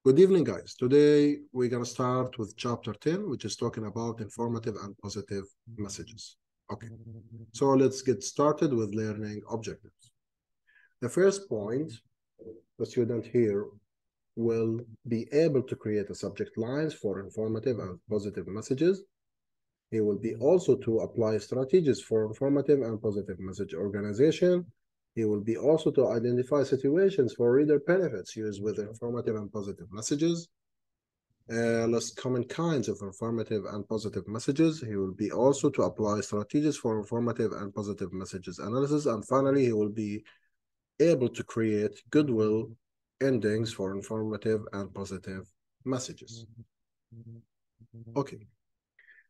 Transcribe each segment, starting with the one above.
Good evening, guys. Today, we're going to start with chapter 10, which is talking about informative and positive messages. Okay, so let's get started with learning objectives. The first point, the student here will be able to create a subject lines for informative and positive messages. He will be also to apply strategies for informative and positive message organization. He will be also to identify situations for reader benefits used with informative and positive messages. Less common kinds of informative and positive messages. He will be also to apply strategies for informative and positive messages analysis. And finally, he will be able to create goodwill endings for informative and positive messages. Okay.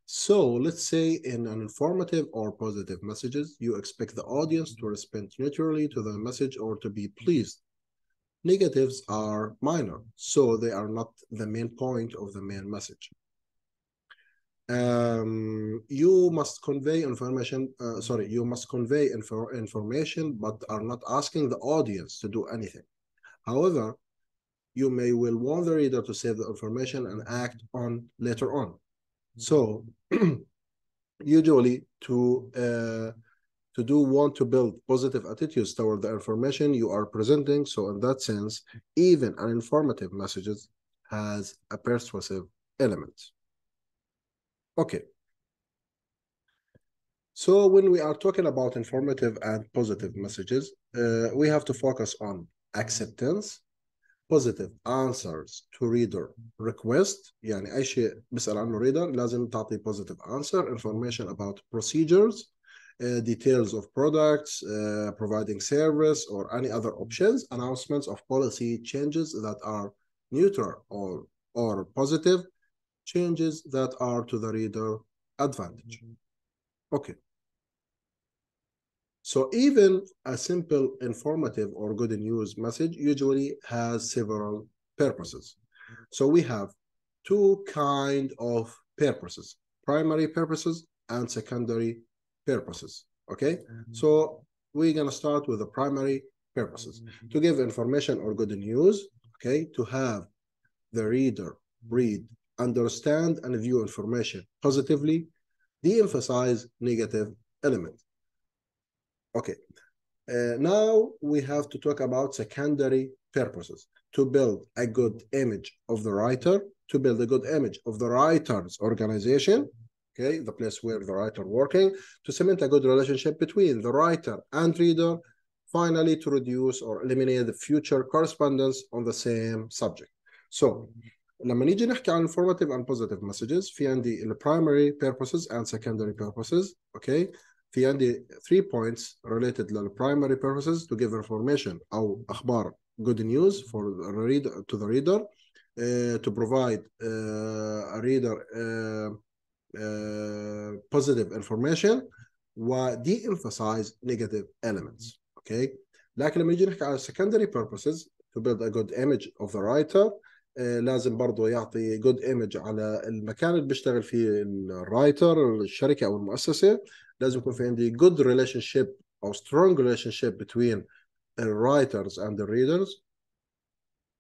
So let's say in an informative or positive messages, you expect the audience to respond neutrally to the message or to be pleased. Negatives are minor, so they are not the main point of the main message. You must convey information, information, but are not asking the audience to do anything. However, you may will want the reader to save the information and act on later on. So usually to want to build positive attitudes toward the information you are presenting. So in that sense, even an informative messages has a persuasive element. Okay. So when we are talking about informative and positive messages, we have to focus on acceptance, positive answers to reader request. يعني أي شيء بيسأل عنه reader لازم تعطي positive answer, information about procedures, details of products, providing service or any other options, announcements of policy changes that are neutral or positive, changes that are to the reader advantage. Okay. So even a simple informative or good news message usually has several purposes. So we have two kinds of purposes, primary purposes and secondary purposes, okay? So we're gonna start with the primary purposes. To give information or good news, okay? To have the reader read, understand, and view information positively, de-emphasize negative elements. Okay, now we have to talk about secondary purposes. To build a good image of the writer, to build a good image of the writer's organization, okay, the place where the writer working, to cement a good relationship between the writer and reader, finally to reduce or eliminate the future correspondence on the same subject. So, لما نيجي نحكي عن informative and positive messages, في عندي the primary purposes and secondary purposes, okay? في عندي 3 points related to the primary purposes to give information أو أخبار good news for the reader, to the reader, to provide a reader positive information و de-emphasize negative elements. Okay. لكن لما نيجي نحكي على secondary purposes to build a good image of the writer, لازم برضه يعطي good image على المكان اللي بيشتغل فيه الرايتر، الشركة أو المؤسسة. لازم يكون في عندي good relationship أو strong relationship between the writers and the readers.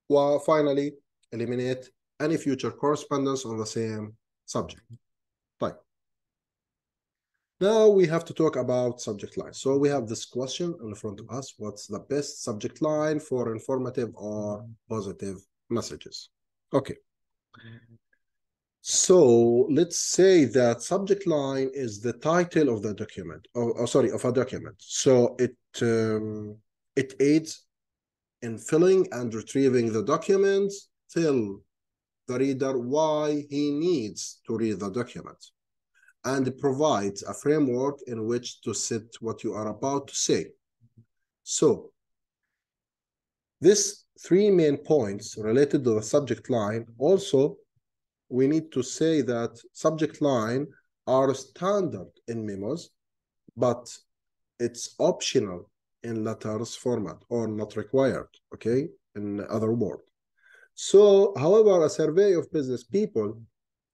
و finally eliminate any future correspondence on the same subject. طيب. Now we have to talk about subject line. So we have this question in front of us. What's the best subject line for informative or positive messages? Okay. So let's say that subject line is the title of the document, of a document. So it aids in filling and retrieving the documents, tell the reader why he needs to read the document, and provides a framework in which to set what you are about to say. So these 3 main points related to the subject line. Also, we need to say that subject line are standard in memos, but it's optional in letters format or not required, okay, in other words. So, however, a survey of business people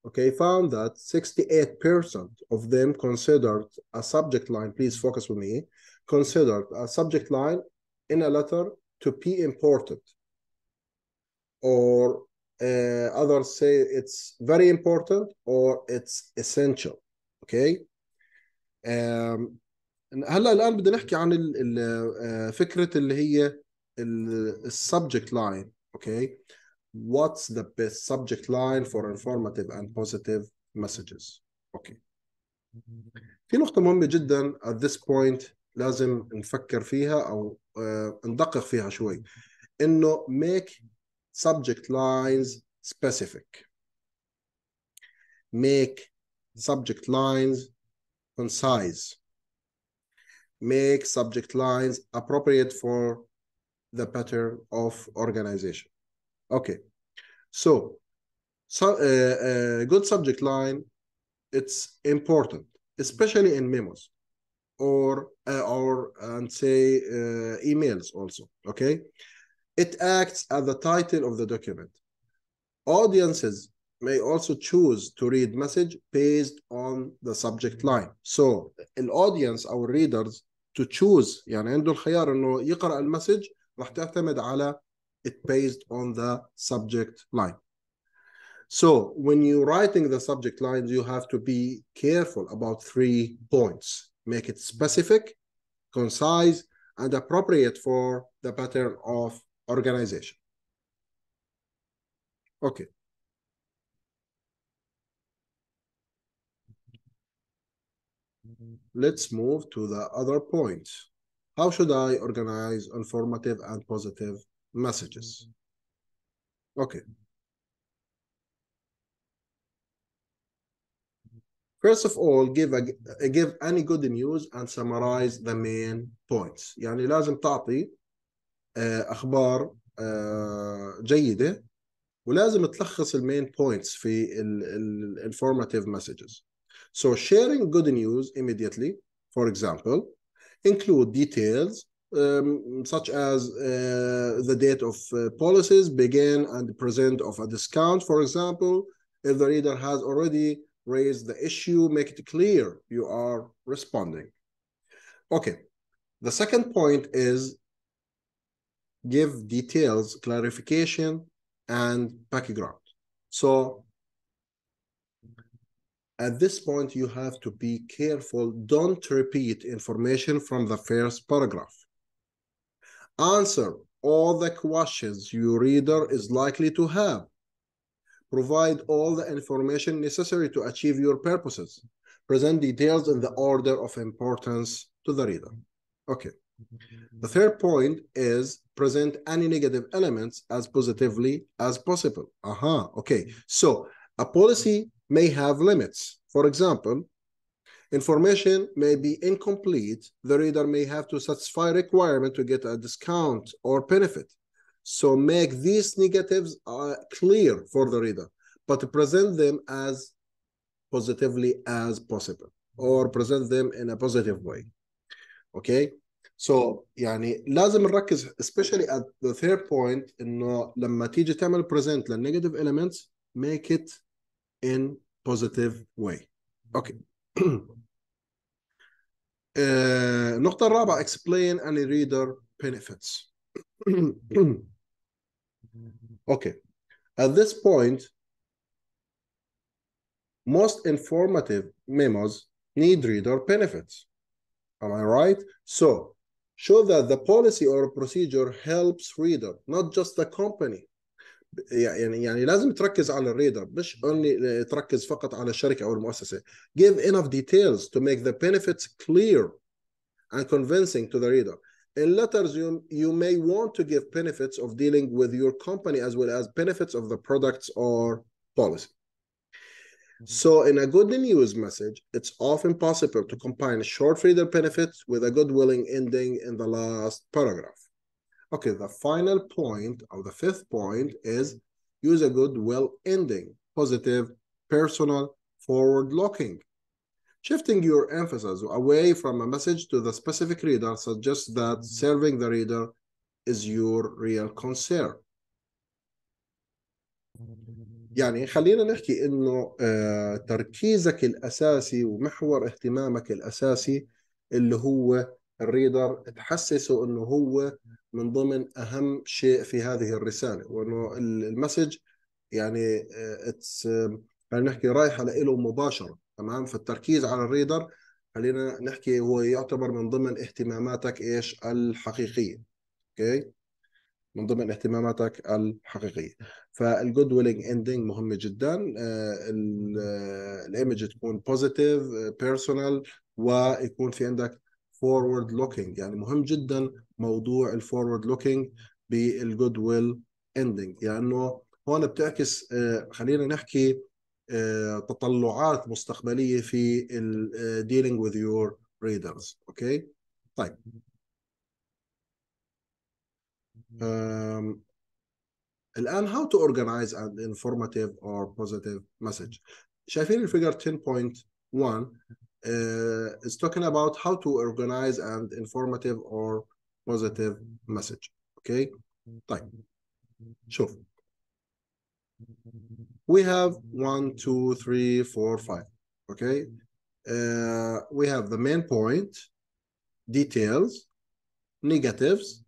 okay, found that 68% of them considered a subject line, please focus with me, considered a subject line in a letter to be important, or others say it's very important or it's essential. okay. هلا الآن بدنا نحكي عن فكرة اللي هي السبجكت لاين. okay, what's the best subject line for informative and positive messages. okay, في نقطة مهمة جدا at this point لازم نفكر فيها أو ندقق فيها شوي، إنه make subject lines specific, make subject lines concise, make subject lines appropriate for the pattern of organization. okay, so good subject line, it's important, especially in memos or and say emails also. okay, it acts as the title of the document. Audiences may also choose to read message based on the subject line. So the audience or readers to choose، يعني عنده الخيار انه يقرأ المسج، راح تعتمد على it based on the subject line. So when you're writing the subject lines, you have to be careful about 3 points. Make it specific, concise, and appropriate for the pattern of organization. okay. Let's move to the other point. How should I organize informative and positive messages? okay. First of all, give any good news and summarize the main points. يعني لازم تعطي أخبار جيدة، ولازم تلخص المين points في informative messages. So sharing good news immediately, for example, include details such as the date of policies, begin and present of a discount, for example. If the reader has already raised the issue, make it clear you are responding. okay. The second point is give details, clarification, and background. So at this point, you have to be careful. Don't repeat information from the first paragraph. Answer all the questions your reader is likely to have. Provide all the information necessary to achieve your purposes. Present details in the order of importance to the reader. okay. The third point is present any negative elements as positively as possible. okay. So a policy may have limits. For example, information may be incomplete. The reader may have to satisfy a requirement to get a discount or benefit. So make these negatives clear for the reader, but present them as positively as possible, or present them in a positive way. okay. So يعني لازم نركز especially at the third point إنه لما تيجي تعمل present للنيجاتيف elements make it in positive way. okay. النقطة الرابعة explain any reader benefits. okay. At this point, most informative memos need reader benefits. Am I right? So show that the policy or procedure helps reader, not just the company. يعني لازم تركز على الريدر، مش only تركز فقط على الشركة أو المؤسسة. Give enough details to make the benefits clear and convincing to the reader. In letters, you may want to give benefits of dealing with your company as well as benefits of the products or policy. So in a good news message, it's often possible to combine short reader benefits with a Goodwilling ending in the last paragraph. okay. The final point, or the fifth point, is use a Goodwill ending, positive, personal, forward-looking. Shifting your emphasis away from a message to the specific reader suggests that serving the reader is your real concern. يعني خلينا نحكي إنه تركيزك الأساسي ومحور اهتمامك الأساسي اللي هو الريدر، تحسسه إنه هو من ضمن أهم شيء في هذه الرسالة، وإنه المسج يعني خلينا نحكي رايحة له مباشرة. تمام. فالتركيز على الريدر خلينا نحكي هو يعتبر من ضمن اهتماماتك إيش الحقيقية. أوكي، من ضمن اهتماماتك الحقيقية. فالجود ويلينج اندنج مهمة جدا. الايمج تكون بوزيتيف بيرسونال، ويكون في عندك فورورد لوكينج. يعني مهم جدا موضوع الفورورد لوكينج بالجود ويل اندنج، لانه هون بتعكس خلينا نحكي تطلعات مستقبلية في dealing with your readers. اوكي. طيب الآن how to organize an informative or positive message. شايفين الفيجر 10.1 is talking about how to organize an informative or positive message. Okay. طيب شوف, we have 1 2 3 4 5. Okay. We have the main point, details, negatives,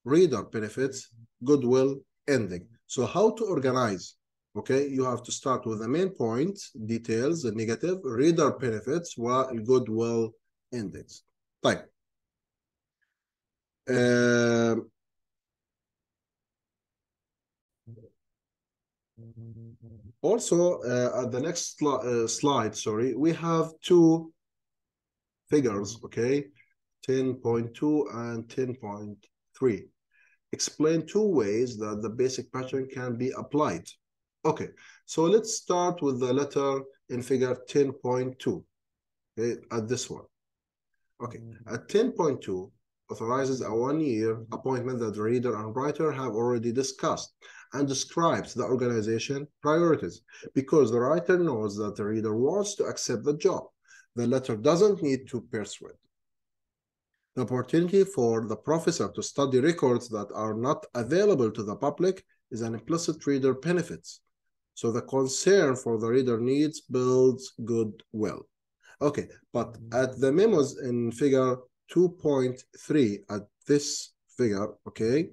reader benefits, goodwill, ending. So how to organize? Okay, you have to start with the main point, details, the negative, reader benefits, والgoodwill endings. طيب. Also, at the next slide, sorry, we have two figures, okay, 10.2 and 10.3. Explain two ways that the basic pattern can be applied. Okay, so let's start with the letter in figure 10.2, okay, at this one. Okay, at 10.2 authorizes a one-year appointment that the reader and writer have already discussed and describes the organization priorities, because the writer knows that the reader wants to accept the job. The letter doesn't need to persuade. The opportunity for the professor to study records that are not available to the public is an implicit reader benefits. So the concern for the reader needs builds goodwill. Okay, but at the memos in figure 2.3, at this figure, okay,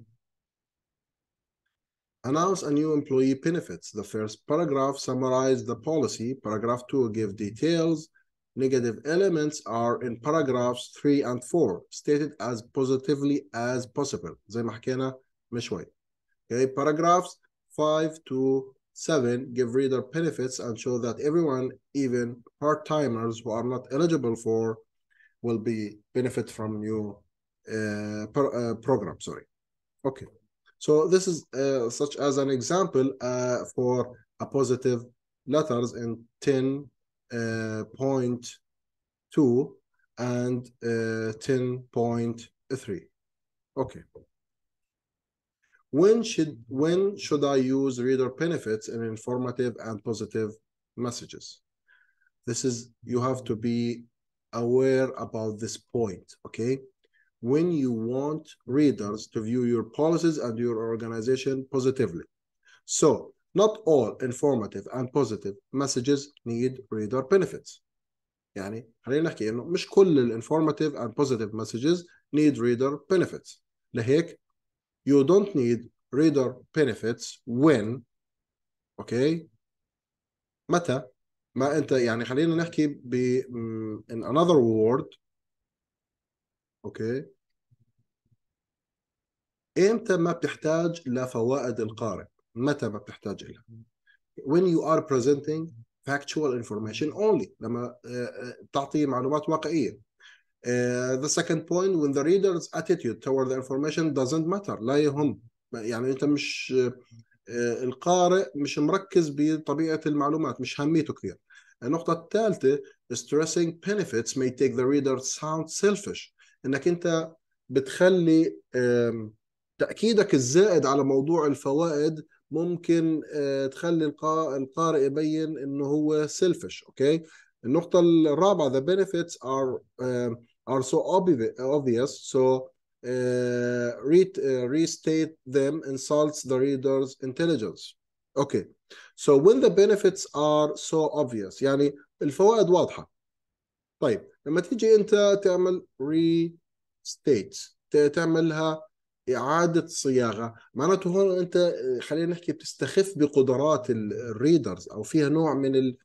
announce a new employee benefits. The first paragraph summarizes the policy. Paragraph 2 give details. Negative elements are in paragraphs 3 and 4, stated as positively as possible. زي ما حكينا من شوي. Okay, paragraphs 5 to 7 give reader benefits and show that everyone, even part-timers who are not eligible for, will be benefit from new program. Sorry. Okay. So this is such as an example for a positive letters in 10.2 and 10.3. Okay. When should I use reader benefits in informative and positive messages? This is, you have to be aware about this point, okay? When you want readers to view your policies and your organization positively. So, not all informative and positive messages need reader benefits. يعني خلينا نحكي إنه مش كل الانفورماتيف and positive messages need reader benefits. لهيك you don't need reader benefits when, okay, متى ما أنت يعني خلينا نحكي in another word, okay, إمتى ما بتحتاج لفوائد القارئ؟ متى ما بتحتاج لها؟ when you are presenting factual information only، لما تعطي معلومات واقعية. The second point, when the reader's attitude toward the information doesn't matter، لا يهم، يعني أنت مش القارئ مش مركز بطبيعة المعلومات، مش هميته كثير. النقطة الثالثة, stressing benefits may take the reader sound selfish، إنك أنت بتخلي تأكيدك الزائد على موضوع الفوائد ممكن تخلي القارئ يبين إنه هو selfish. okay. النقطة الرابعة, the benefits are so obvious, so restate them insults the reader's intelligence. Okay, So when the benefits are so obvious يعني الفوائد واضحة. طيب لما تيجي أنت تعمل restate تعملها إعادة صياغة، معناته هون أنت خلينا نحكي بتستخف بقدرات الريدرز أو فيها نوع من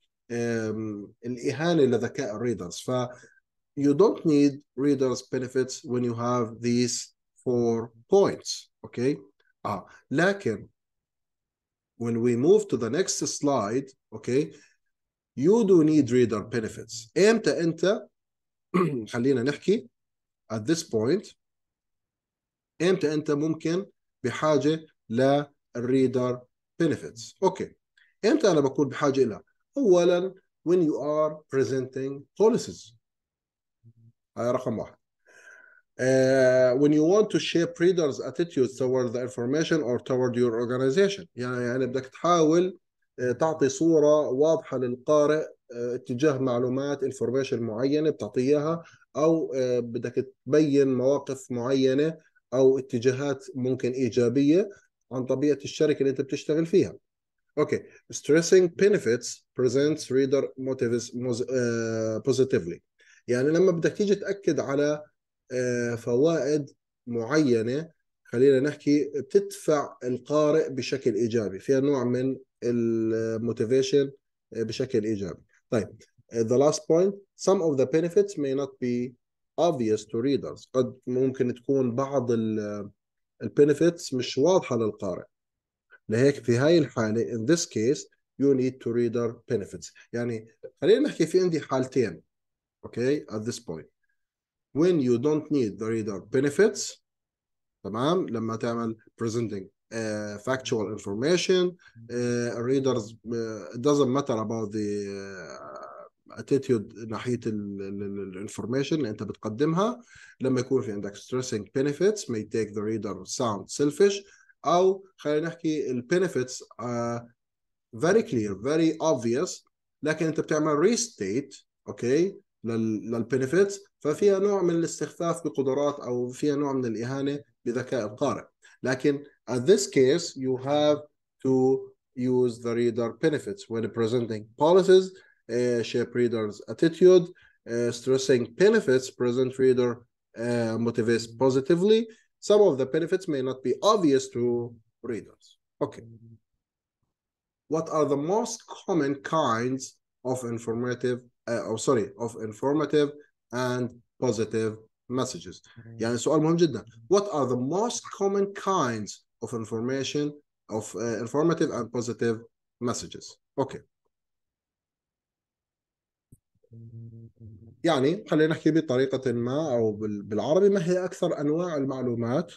الإهانة لذكاء الريدرز. ف you don't need readers benefits when you have these 4 points. Okay. لكن when we move to the next slide, okay, you do need reader benefits. امتى انت خلينا نحكي at this point امتى انت ممكن بحاجة للريدر benefits. اوكي. امتى انا بكون بحاجة لها؟ اولا when you are presenting policies. هاي رقم 1. when you want to shape readers' attitudes toward the information or toward your organization. يعني بدك تحاول تعطي صورة واضحة للقارئ اتجاه معلومات information معينة بتعطيها، أو بدك تبين مواقف معينة أو اتجاهات ممكن إيجابية عن طبيعة الشركة اللي أنت بتشتغل فيها. Okay. Stressing benefits presents reader motives positively. يعني لما بدك تيجي تأكد على فوائد معينة، خلينا نحكي بتدفع القارئ بشكل إيجابي، فيها نوع من الموتيفيشن بشكل إيجابي. طيب the last point, some of the benefits may not be obvious to readers. قد ممكن تكون بعض البنفيتس مش واضحة للقارئ، لهيك في هاي الحالة in this case you need to reader benefits. يعني خلينا نحكي في عندي حالتين. okay at this point when you don't need the reader benefits. تمام. لما تعمل presenting factual information, readers it doesn't matter about the attitude ناحية information اللي أنت بتقدمها. لما يكون في عندك stressing benefits may take the reader sound selfish، أو خلينا نحكي benefits very clear very obvious، لكن أنت بتعمل restate okay للبنفيتس، ففيها نوع من الاستخفاف بقدرات أو فيها نوع من الإهانة بذكاء القارئ. لكن at this case you have to use the reader benefits when presenting policies, shape readers' attitude, stressing benefits present reader motivates positively. Some of the benefits may not be obvious to readers. Okay. What are the most common kinds of informative and positive messages؟ يعني سؤال مهم جدا. What are the most common kinds of informative and positive messages؟ اوكي. يعني خلينا نحكي بطريقة ما أو بالعربي، ما هي أكثر أنواع المعلومات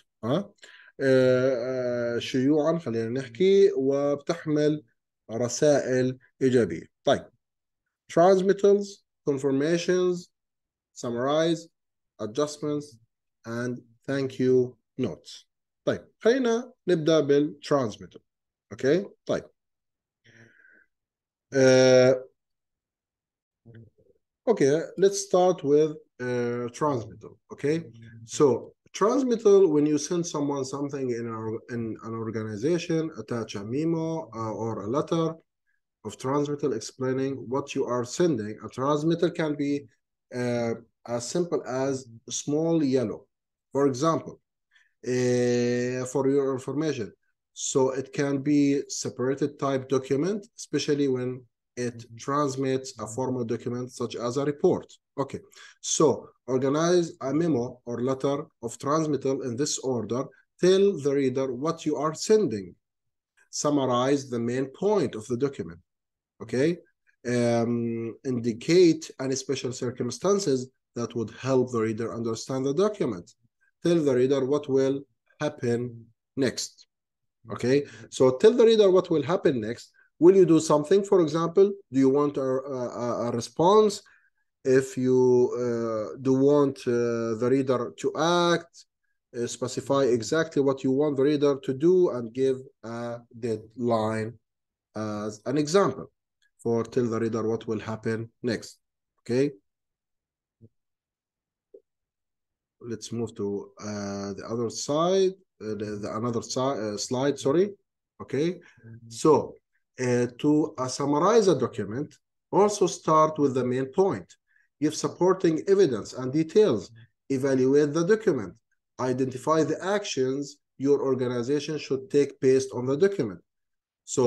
شيوعا خلينا نحكي وبتحمل رسائل إيجابية؟ طيب transmittals, confirmations, summarize, adjustments, and thank you notes. طيب خلينا نبدأ بالtransmittal. اوكي. طيب okay, let's start with transmittal. Okay, so transmittal, when you send someone something in an organization, attach a memo or a letter of transmittal explaining what you are sending. A transmittal can be as simple as small yellow, for example, for your information. So it can be separated type document, especially when it transmits a formal document such as a report. Okay, so organize a memo or letter of transmittal in this order. Tell the reader what you are sending. Summarize the main point of the document. Okay, indicate any special circumstances that would help the reader understand the document. Tell the reader what will happen next. Okay, so tell the reader what will happen next. Will you do something? For example, do you want a response? If you do want the reader to act, specify exactly what you want the reader to do and give a deadline as an example for tell the reader what will happen next. Okay, let's move to the other side, another slide, sorry. Okay, so To summarize a document, also start with the main point. Give supporting evidence and details. Evaluate the document. Identify the actions your organization should take based on the document. So,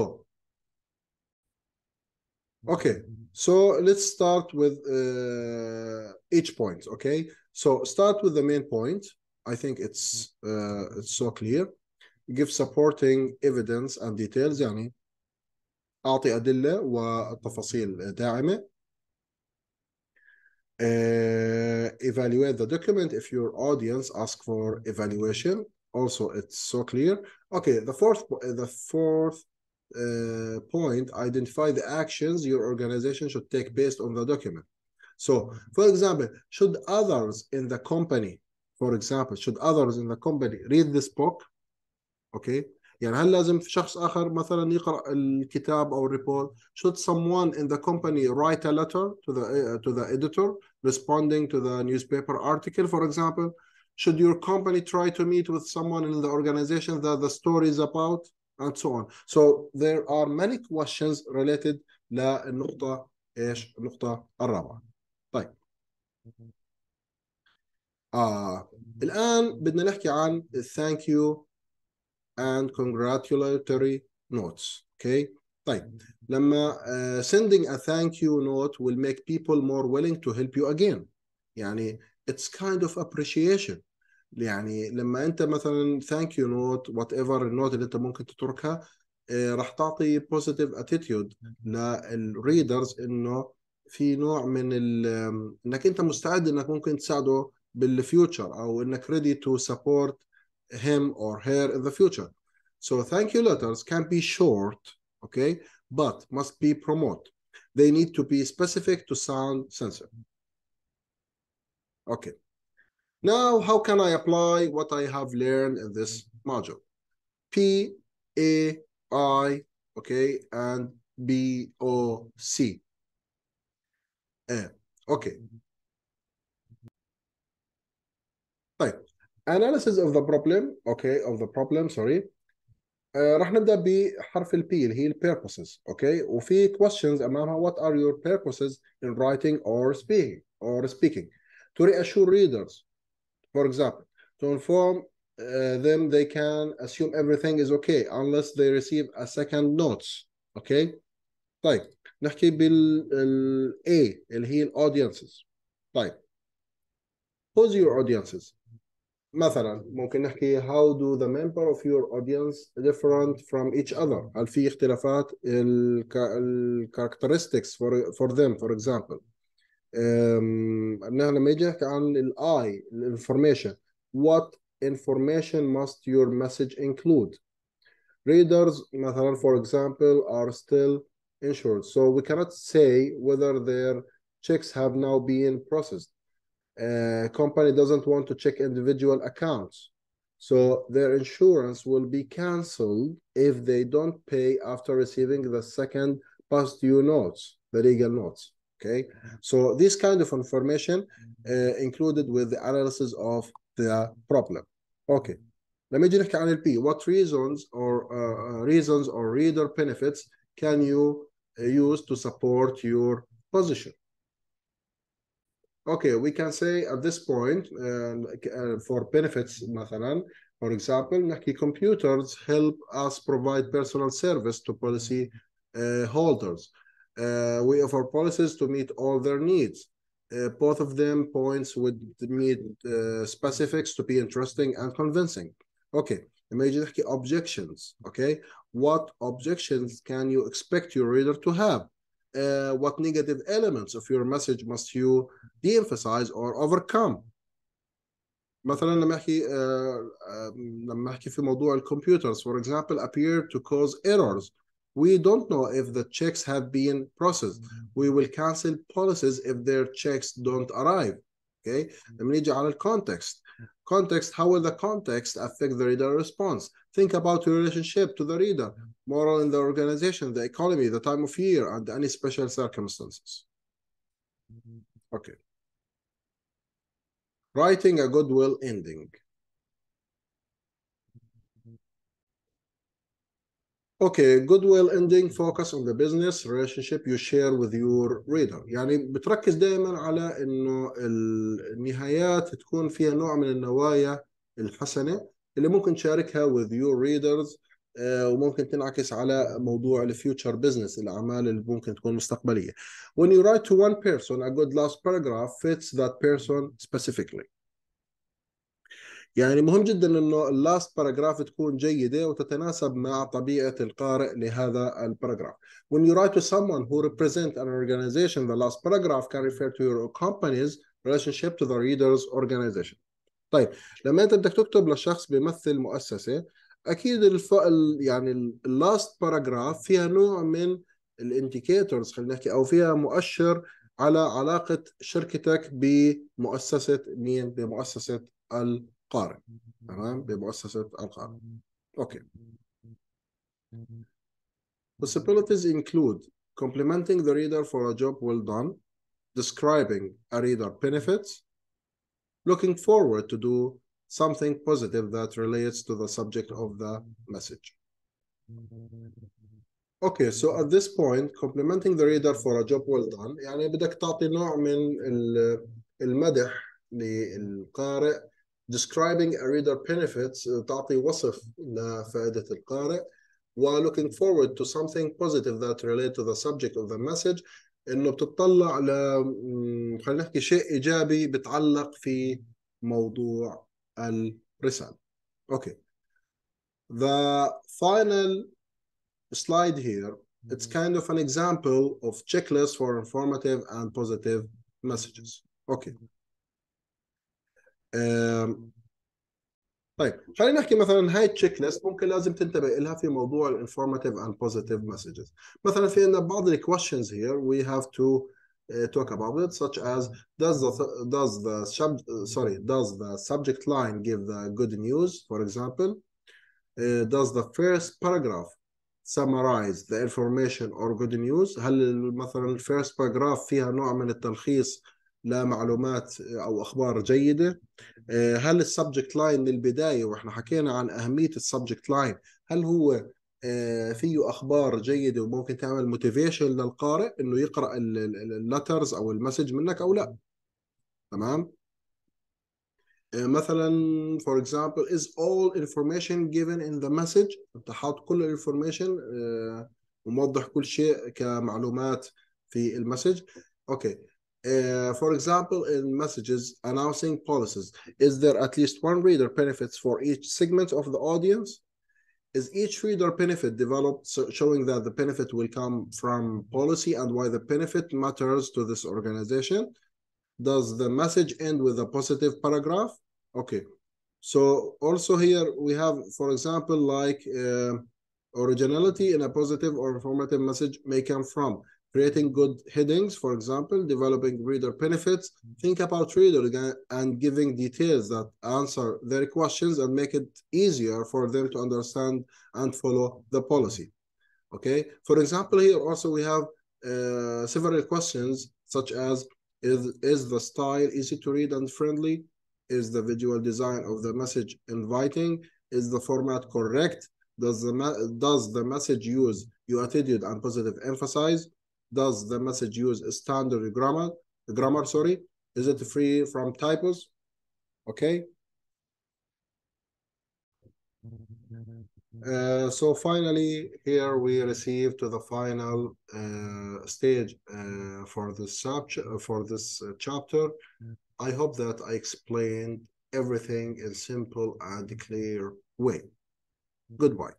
okay, so let's start with each point, okay? So start with the main point. I think it's so clear. Give supporting evidence and details, يعني أعطي أدلة والتفاصيل داعمة. Evaluate the document if your audience asks for evaluation. Also, it's so clear. Okay, the fourth point, identify the actions your organization should take based on the document. So, for example, should others in the company, read this book? Okay. يعني هل لازم في شخص آخر مثلا يقرأ الكتاب أو الريبورت؟ Should someone in the company write a letter to the editor responding to the newspaper article, for example? Should your company try to meet with someone in the organization that the story is about? And so on. So there are many questions related للنقطة النقطة الرابعة. طيب. الآن بدنا نحكي عن thank you and congratulatory notes. Okay. طيب لما sending a thank you note will make people more willing to help you again. يعني it's kind of appreciation. يعني لما انت مثلا thank you note whatever النوت اللي انت ممكن تتركها راح تعطي positive attitude للريدرز انه في نوع من انك انت مستعد انك ممكن تساعده بالفيوتشر او انك ready to support him or her in the future. So thank you letters can be short, okay, but must be promote. They need to be specific to sound sensitive. Okay. Now, how can I apply what I have learned in this module? P, A, I, okay, and B, O, C. Okay. طيب. Analysis of the problem, okay, sorry. راح نبدأ بحرف ال P اللي هي ال purposes, okay. وفي questions أمامها what are your purposes in writing or speaking to reassure readers. For example, to inform them they can assume everything is okay unless they receive a second notes. Okay. طيب نحكي بال A اللي هي audiences. طيب who's your audiences؟ مثلا ممكن نحكي how do the member of your audience different from each other؟ هل في اختلافات characteristics for them for example؟ لما يجي نحكي عن الاي الانفورميشن what information must your message include. Readers مثلا for example are still insured so we cannot say whether their checks have now been processed. Company doesn't want to check individual accounts so their insurance will be cancelled if they don't pay after receiving the second past due notes, the legal notes. Okay, so this kind of information included with the analysis of the problem. Okay, لما نيجي نحكي عن ال P, what reasons or reader benefits can you use to support your position? Okay, we can say at this point for benefits مثلا for example نحكي computers help us provide personal service to policy holders. We offer policies to meet all their needs. Both of them points would meet specifics to be interesting and convincing. Okay, لما يجي نحكي objections. Okay, what objections can you expect your reader to have? What negative elements of your message must you de-emphasize or overcome? مثلا لما احكي في موضوع الcomputers for example appear to cause errors. We don't know if the checks have been processed. We will cancel policies if their checks don't arrive. Okay. لما نيجي على context. How will the context affect the reader response? Think about your relationship to the reader, moral in the organization, the economy, the time of year, and any special circumstances. Okay. Writing a goodwill ending. Okay, goodwill ending focus on the business relationship you share with your reader. يعني بتركز دائما على انه النهايات تكون فيها نوع من النوايا الحسنة اللي ممكن تشاركها with your readers، وممكن تنعكس على موضوع الفيوتشر بزنس، الأعمال اللي ممكن تكون مستقبلية. When you write to one person, a good last paragraph fits that person specifically. يعني مهم جدا انه اللاست باراجراف تكون جيده وتتناسب مع طبيعه القارئ لهذا الباراجراف. When you write to someone who represents an organization, the last paragraph can refer to your company's relationship to the reader's organization. طيب لما انت بدك تكتب لشخص بيمثل مؤسسه، اكيد يعني اللاست باراجراف فيها نوع من الانديكيتورز، خلينا نحكي، او فيها مؤشر على علاقه شركتك بمؤسسه مين؟ بمؤسسه القارئ. تمام، بمؤسسه القارئ. اوكي. Possibilities include complimenting the reader for a job well done, describing a reader benefits, looking forward to do something positive that relates to the subject of the message. Okay, so at this point, complimenting the reader for a job well done، يعني بدك تعطي نوع من المدح للقارئ. Describing a reader benefits، تعطي وصف لفائدة القارئ. و looking forward to something positive that relates to the subject of the message، إنه بتطلع خلينا نحكي شيء إيجابي بتعلق في موضوع الرسالة. Okay. The final slide here, it's kind of an example of checklist for informative and positive messages. Okay. طيب خلينا نحكي مثلا هاي التشيك ليست ممكن لازم تنتبه لها في موضوع الانفورماتيف and positive messages. مثلا في عندنا بعض ال questions here we have to talk about it, such as does the subject line give the good news, for example. Does the first paragraph summarize the information or good news؟ هل مثلا الفيرست باراجراف فيها نوع من التلخيص لمعلومات او اخبار جيده؟ هل السبجكت لاين للبدايه، واحنا حكينا عن اهميه السبجكت لاين، هل هو فيه اخبار جيده وممكن تعمل موتيفيشن للقارئ انه يقرا اللترز او المسج منك او لا؟ تمام. مثلا for example is all information given in the message؟ انت حاط كل الانفورميشن وموضح كل شيء كمعلومات في المسج. اوكي. For example, in messages announcing policies, is there at least one reader benefits for each segment of the audience? Is each reader benefit developed showing that the benefit will come from policy and why the benefit matters to this organization? Does the message end with a positive paragraph? Okay. So also here we have, for example, like originality in a positive or informative message may come from creating good headings, for example, developing reader benefits, think about reader and giving details that answer their questions and make it easier for them to understand and follow the policy. Okay. For example, here also we have several questions such as is the style easy to read and friendly? Is the visual design of the message inviting? Is the format correct? Does the message use your attitude and positive emphasize? Does the message use standard grammar? Is it free from typos? Okay. So finally, here we receive to the final stage for this chapter. I hope that I explained everything in simple and clear way. Goodbye.